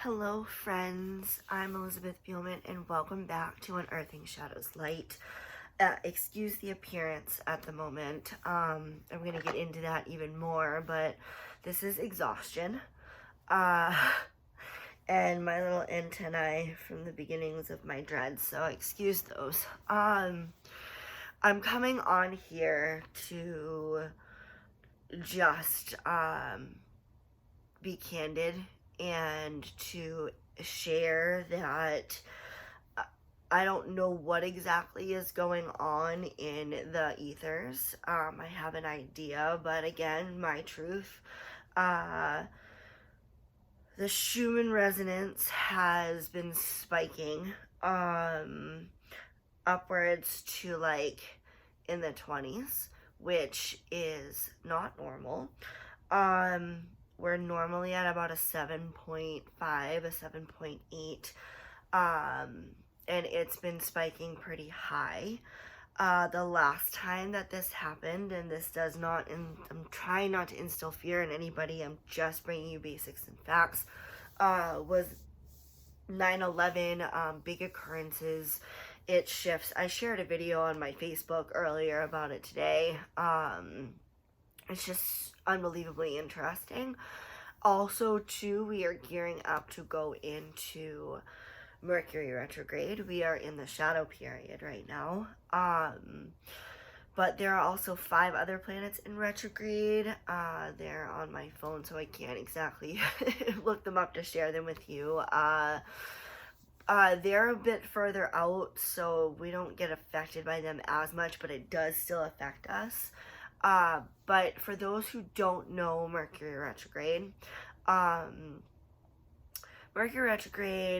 Hello friends, I'm Elizabeth Buellman and welcome back to Unearthing Shadows Light. Excuse the appearance at the moment. I'm going to get into that even more, but this is exhaustion. And my little antennae from the beginnings of my dread, so excuse those. I'm coming on here to just be candid and to share that I don't know what exactly is going on in the ethers. I have an idea, but again, my truth. The Schumann Resonance has been spiking upwards to like in the 20s, which is not normal. We're normally at about a 7.5, a 7.8, and it's been spiking pretty high. The last time that this happened, and this does not, and I'm trying not to instill fear in anybody, I'm just bringing you basics and facts, was 9/11, big occurrences, it shifts. I shared a video on my Facebook earlier about it today. It's just unbelievably interesting. Also, too, we are gearing up to go into Mercury retrograde. We are in the shadow period right now. But there are also 5 other planets in retrograde. They're on my phone, so I can't exactly look them up to share them with you. They're a bit further out, so we don't get affected by them as much, but it does still affect us. But for those who don't know Mercury retrograde,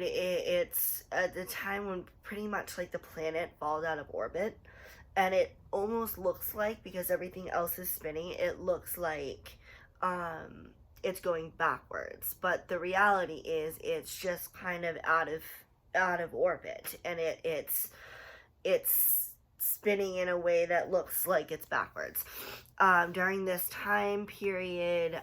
it's at the time when pretty much like the planet falls out of orbit, and it almost looks like, because everything else is spinning, it looks like it's going backwards. But the reality is it's just kind of out of orbit, and it's spinning in a way that looks like it's backwards. During this time period,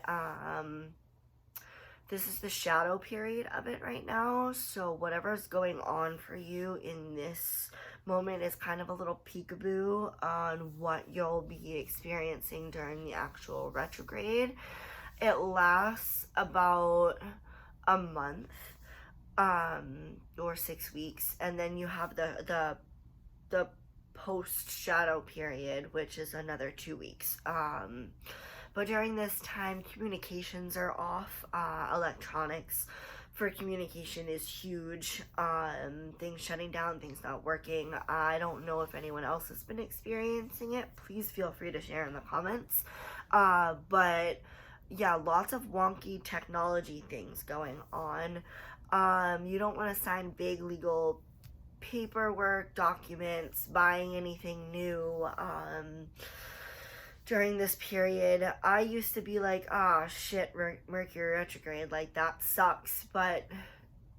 this is the shadow period of it right now, so whatever's going on for you in this moment is kind of a little peekaboo on what you'll be experiencing during the actual retrograde. It lasts about a month, or 6 weeks, and then you have the post shadow period, which is another 2 weeks. But during this time, communications are off. Electronics for communication is huge. Things shutting down, things not working. I don't know if anyone else has been experiencing it. Please feel free to share in the comments. But yeah, lots of wonky technology things going on. You don't want to sign big legal paperwork, documents, buying anything new during this period. I used to be like, shit, Mercury retrograde, like that sucks, but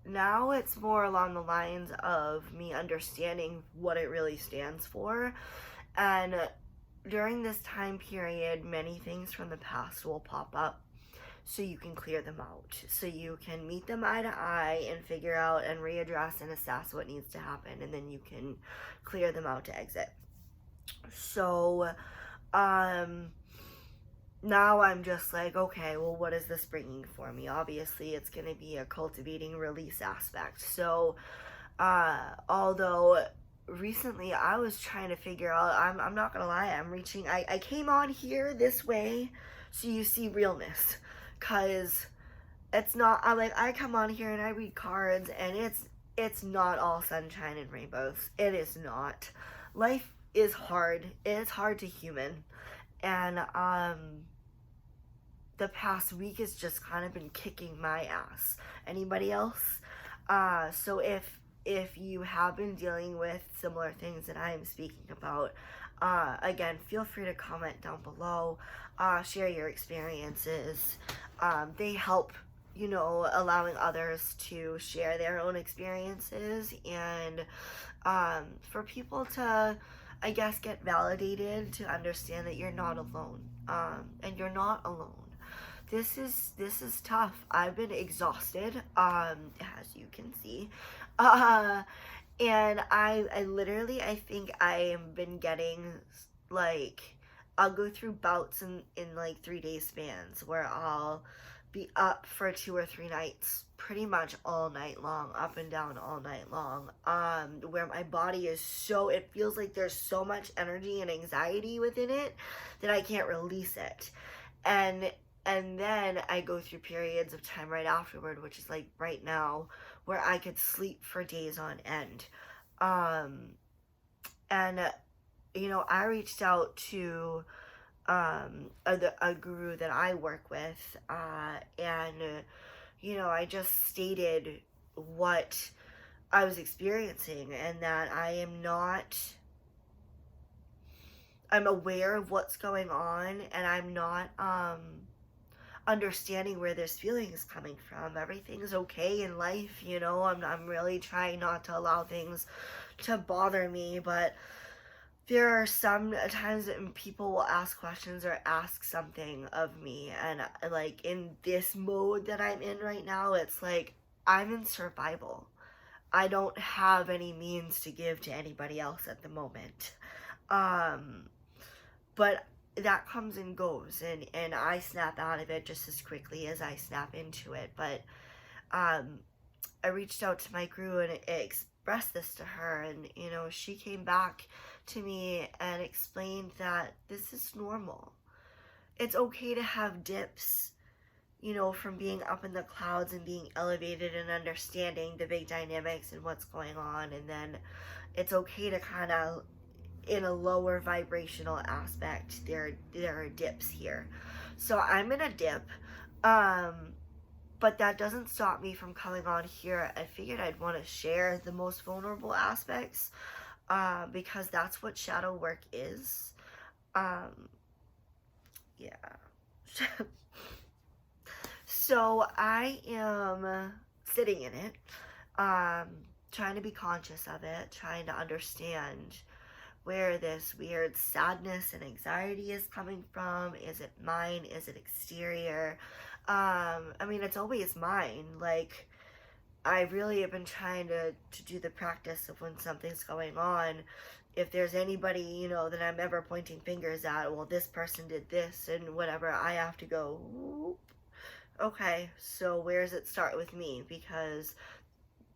now it's more along the lines of me understanding what it really stands for. And during this time period, many things from the past will pop up, so you can clear them out, so you can meet them eye to eye and figure out and readdress and assess what needs to happen, and then you can clear them out to exit. So now I'm just like, okay, well, what is this bringing for me? Obviously it's going to be a cultivating release aspect. So although recently I was trying to figure out, I'm not gonna lie, I came on here this way so you see realness, because it's not, I come on here and I read cards, and it's not all sunshine and rainbows. It is not. Life is hard. It's hard to human, and the past week has just kind of been kicking my ass. Anybody else? So if you have been dealing with similar things that I am speaking about, again, feel free to comment down below, share your experiences. They help, allowing others to share their own experiences, and for people to, I guess, get validated to understand that you're not alone, and you're not alone. this is tough. I've been exhausted, as you can see. Uh, and I literally, I think I have been getting, like, I'll go through bouts in like 3 day spans where I'll be up for 2 or 3 nights, pretty much all night long, up and down all night long. Where my body is so, it feels like there's so much energy and anxiety within it that I can't release it. And and then I go through periods of time right afterward, which is like right now, where I could sleep for days on end. Um, and I reached out to a guru that I work with, and I just stated what I was experiencing, and that I'm aware of what's going on, and I'm not understanding where this feeling is coming from. Everything's okay in life, I'm really trying not to allow things to bother me, but there are some times that people will ask questions or ask something of me, and like in this mode that I'm in right now, it's like I'm in survival. I don't have any means to give to anybody else at the moment. Um, but that comes and goes, and I snap out of it just as quickly as I snap into it. But I reached out to my crew and expressed this to her, and she came back to me and explained that this is normal. It's okay to have dips, from being up in the clouds and being elevated and understanding the big dynamics and what's going on, and then it's okay to kind of, in a lower vibrational aspect, there are dips here. So I'm in a dip, but that doesn't stop me from coming on here. I figured I'd want to share the most vulnerable aspects, because that's what shadow work is. Yeah. So I am sitting in it, trying to be conscious of it, trying to understand where this weird sadness and anxiety is coming from. Is it mine? Is it exterior? I mean, it's always mine. Like, I really have been trying to do the practice of when something's going on, if there's anybody, that I'm ever pointing fingers at, well, this person did this and whatever, I have to go, whoop. Okay, so where does it start with me? Because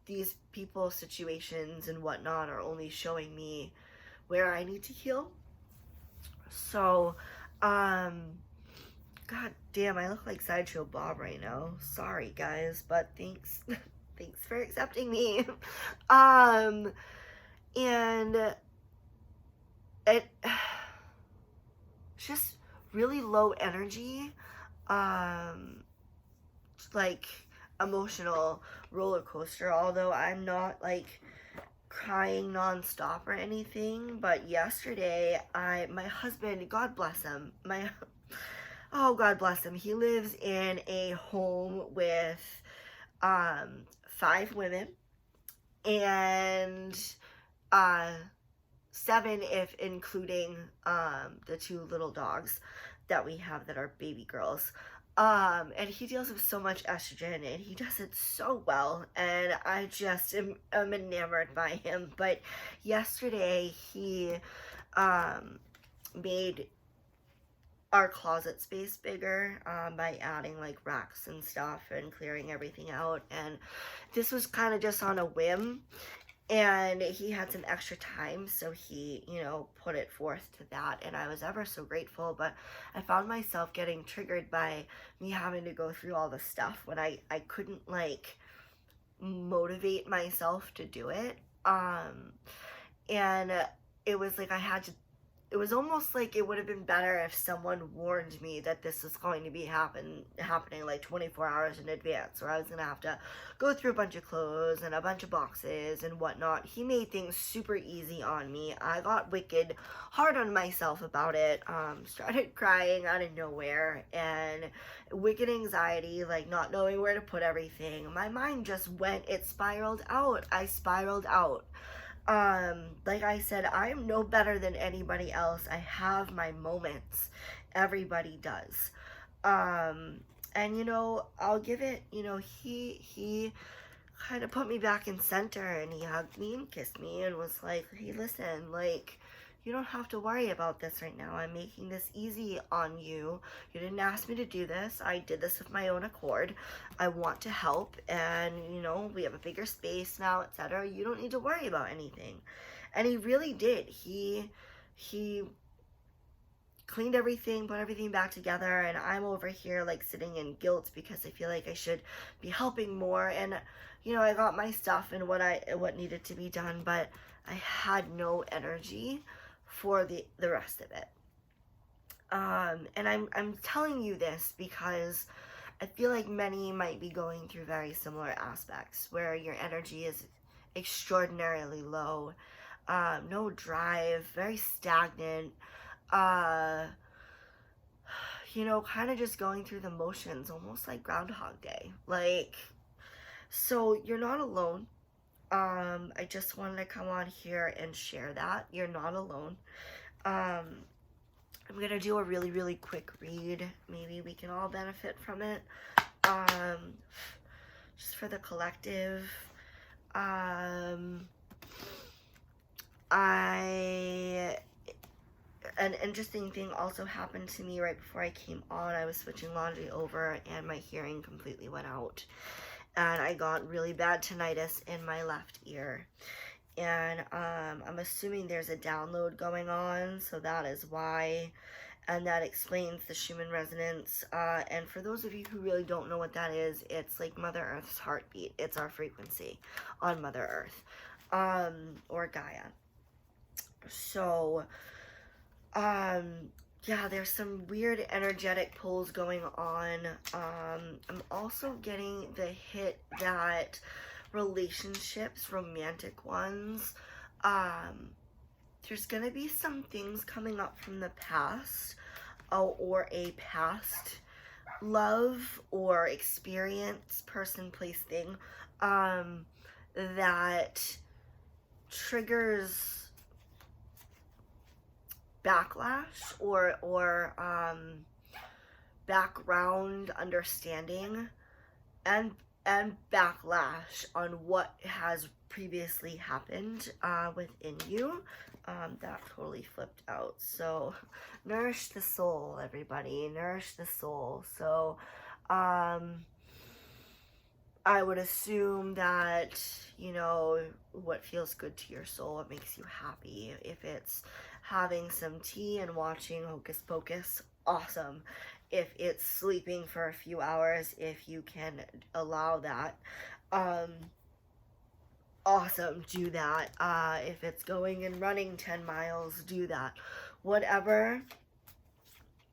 these people, situations, and whatnot are only showing me where I need to heal. So, God damn, I look like Sideshow Bob right now. Sorry, guys, but thanks. Thanks for accepting me. And it's just really low energy, like emotional roller coaster, although I'm not like crying nonstop or anything. But yesterday, my husband, God bless him, oh, God bless him, he lives in a home with 5 women and 7 if including the 2 little dogs that we have that are baby girls. And he deals with so much estrogen, and he does it so well, and I just am enamored by him. But yesterday he made our closet space bigger, by adding like racks and stuff and clearing everything out, and this was kind of just on a whim, and he had some extra time, so he put it forth to that, and I was ever so grateful. But I found myself getting triggered by me having to go through all the stuff when I couldn't like motivate myself to do it, and it was like it was almost like it would have been better if someone warned me that this was going to be happening like 24 hours in advance, or I was going to have to go through a bunch of clothes and a bunch of boxes and whatnot. He made things super easy on me. I got wicked hard on myself about it, started crying out of nowhere, and wicked anxiety, like not knowing where to put everything. My mind just it spiraled out. I spiraled out. Like I said, I am no better than anybody else. I have my moments. Everybody does. And, you know, I'll give it, you know, he kind of put me back in center, and he hugged me and kissed me and was like, hey, listen, like, you don't have to worry about this right now. I'm making this easy on you. You didn't ask me to do this. I did this of my own accord. I want to help, and, you know, we have a bigger space now, etc. You don't need to worry about anything. And he really did. He cleaned everything, put everything back together, and I'm over here like sitting in guilt because I feel like I should be helping more. And, you know, I got my stuff and what needed to be done, but I had no energy for the rest of it. And I'm telling you this because I feel like many might be going through very similar aspects where your energy is extraordinarily low, no drive, very stagnant, you know, kind of just going through the motions, almost like Groundhog Day. Like, so you're not alone. I just wanted to come on here and share that. You're not alone. I'm gonna do a really, really quick read. Maybe we can all benefit from it. Just for the collective. An interesting thing also happened to me right before I came on. I was switching laundry over and my hearing completely went out. And I got really bad tinnitus in my left ear. And I'm assuming there's a download going on, so that is why. And that explains the Schumann Resonance. And for those of you who really don't know what that is, it's like Mother Earth's heartbeat. It's our frequency on Mother Earth, or Gaia. So, yeah, there's some weird energetic pulls going on. I'm also getting the hit that relationships, romantic ones, there's gonna be some things coming up from the past, or a past love or experience, person, place, thing, that triggers backlash or background understanding and backlash on what has previously happened within you. That totally flipped out. So nourish the soul, everybody. Nourish the soul. So I would assume that, you know, what feels good to your soul, what makes you happy. If it's having some tea and watching Hocus Pocus, awesome. If it's sleeping for a few hours, if you can allow that, awesome, do that. If it's going and running 10 miles, do that. Whatever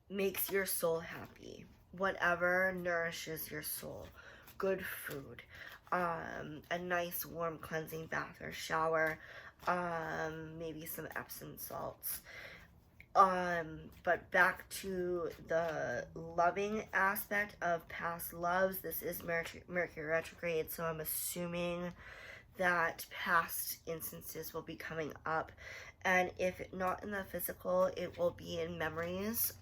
makes your soul happy, whatever nourishes your soul. Good food, a nice warm cleansing bath or shower, maybe some Epsom salts. But back to the loving aspect of past loves. This is Mercury retrograde, so I'm assuming that past instances will be coming up, and if not in the physical, it will be in memories,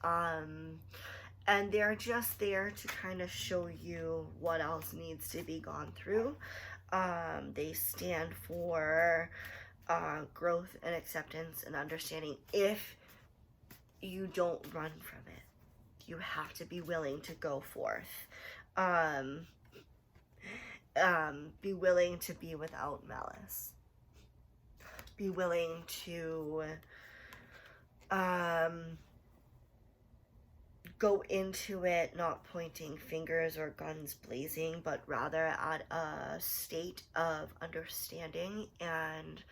and they're just there to kind of show you what else needs to be gone through. They stand for growth and acceptance and understanding. If you don't run from it, you have to be willing to go forth. Be willing to be without malice. Be willing to go into it not pointing fingers or guns blazing, but rather at a state of understanding and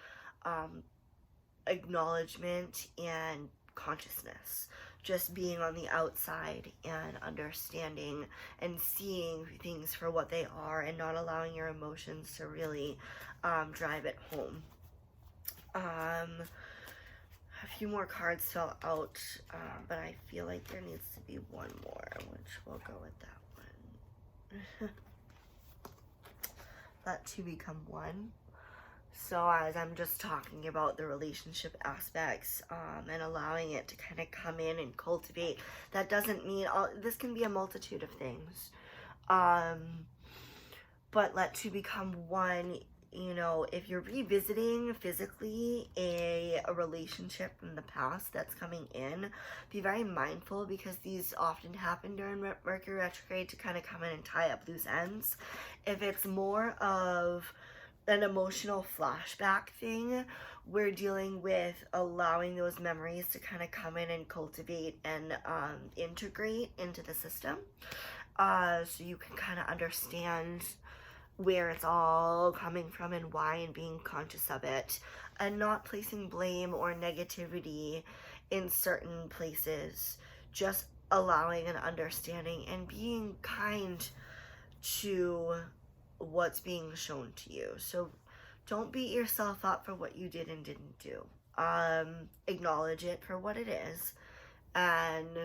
acknowledgement and consciousness. Just being on the outside and understanding and seeing things for what they are and not allowing your emotions to really drive it home. A few more cards fell out, but I feel like there needs to be one more, which we'll go with that one. Let two become one. So as I'm just talking about the relationship aspects, and allowing it to kind of come in and cultivate, that doesn't mean this can be a multitude of things. But let two become one. You know, if you're revisiting physically a relationship from the past that's coming in, be very mindful, because these often happen during Mercury retrograde to kind of come in and tie up loose ends. If it's more of an emotional flashback thing, we're dealing with allowing those memories to kind of come in and cultivate and integrate into the system, so you can kind of understand where it's all coming from and why, and being conscious of it, and not placing blame or negativity in certain places, just allowing an understanding and being kind to what's being shown to you. So don't beat yourself up for what you did and didn't do. Acknowledge it for what it is, and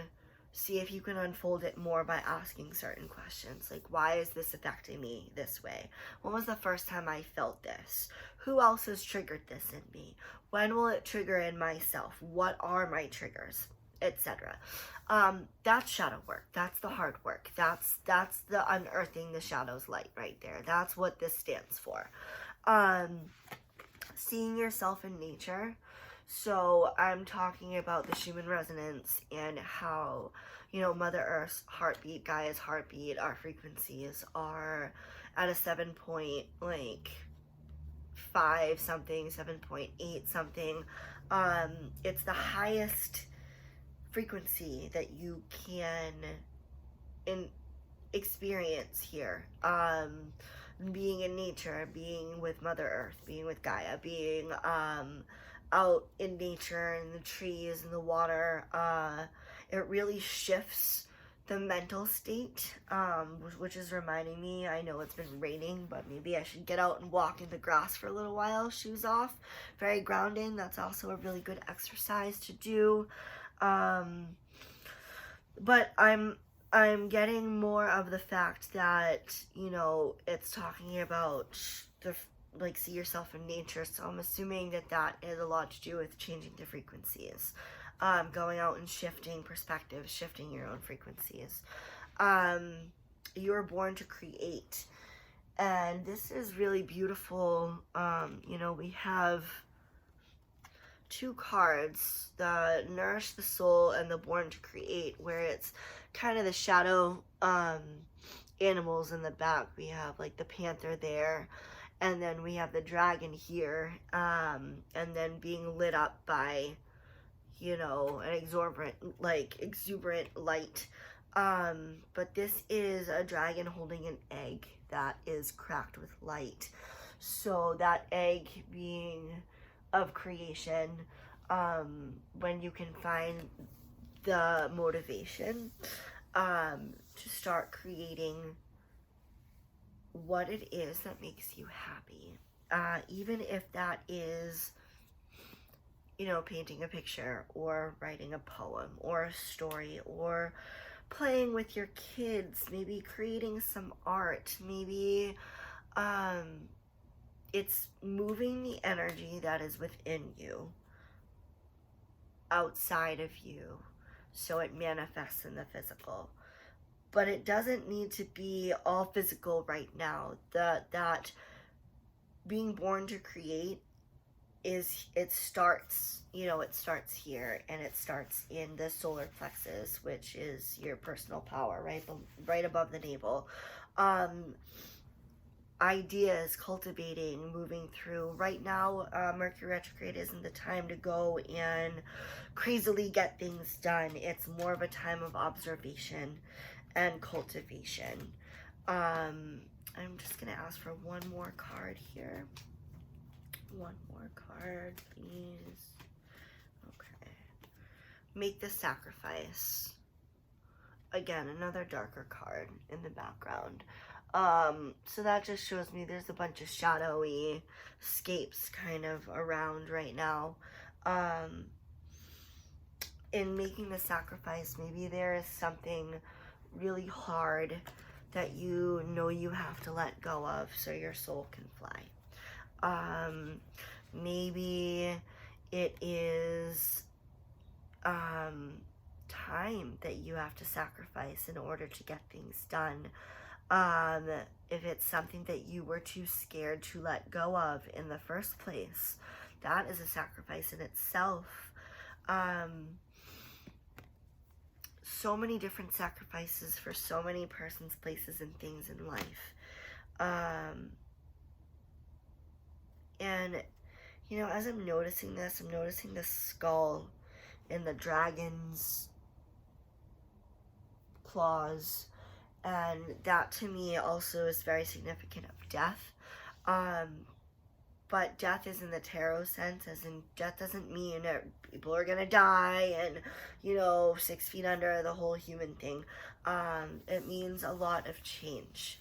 see if you can unfold it more by asking certain questions, like, why is this affecting me this way? When was the first time I felt this? Who else has triggered this in me? When will it trigger in myself? What are my triggers? Etc. That's shadow work. That's the hard work. That's the unearthing the shadow's light right there. That's what this stands for. Seeing yourself in nature. So I'm talking about the Schumann Resonance, and how, you know, Mother Earth's heartbeat, Gaia's heartbeat, our frequencies are at a 7.5 something, 7.8 something. It's the highest frequency that you can experience here. Being in nature, being with Mother Earth, being with Gaia, being out in nature, and the trees and the water, it really shifts the mental state, which is reminding me, I know it's been raining, but maybe I should get out and walk in the grass for a little while, shoes off. Very grounding. That's also a really good exercise to do. But I'm getting more of the fact that, you know, it's talking about see yourself in nature. So I'm assuming that that has a lot to do with changing the frequencies, going out and shifting perspectives, shifting your own frequencies. You were born to create, and this is really beautiful. You know, we have two cards, the Nourish the Soul and the Born to Create, where it's kind of the shadow animals in the back. We have like the panther there, and then we have the dragon here, and then being lit up by, you know, an exuberant light. But this is a dragon holding an egg that is cracked with light. So that egg being of creation, when you can find the motivation to start creating what it is that makes you happy, even if that is, you know, painting a picture, or writing a poem, or a story, or playing with your kids, maybe creating some art, maybe it's moving the energy that is within you outside of you, so it manifests in the physical. But it doesn't need to be all physical right now. That being born to create it starts here, and it starts in the solar plexus, which is your personal power, right above the navel. Ideas, cultivating, moving through. Right now, Mercury retrograde isn't the time to go and crazily get things done. It's more of a time of observation and cultivation. I'm just gonna ask for one more card here. One more card, please. Okay. Make the sacrifice. Again, another darker card in the background. So that just shows me there's a bunch of shadowy scapes kind of around right now. In making the sacrifice, maybe there is something really hard that you know you have to let go of so your soul can fly. Maybe it is time that you have to sacrifice in order to get things done. If it's something that you were too scared to let go of in the first place, that is a sacrifice in itself. So many different sacrifices for so many persons, places, and things in life. And, you know, as I'm noticing this, I'm noticing the skull in the dragon's claws, and that to me also is very significant of death. But death is in the tarot sense, as in death doesn't mean that people are gonna die and, you know, 6 feet under, the whole human thing. It means a lot of change.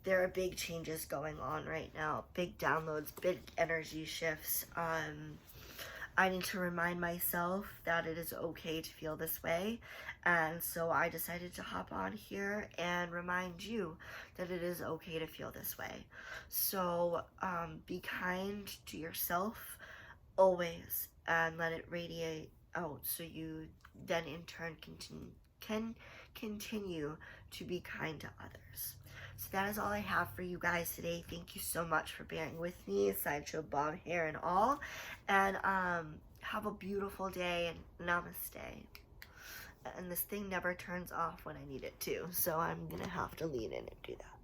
There are big changes going on right now, big downloads, big energy shifts. I need to remind myself that it is okay to feel this way, and so I decided to hop on here and remind you that it is okay to feel this way. So be kind to yourself always, and let it radiate out, so you then in turn can continue to be kind to others. So that is all I have for you guys today. Thank you so much for bearing with me, sideshow bob hair and all. And have a beautiful day, and namaste. And this thing never turns off when I need it to, so I'm gonna have to lean in and do that.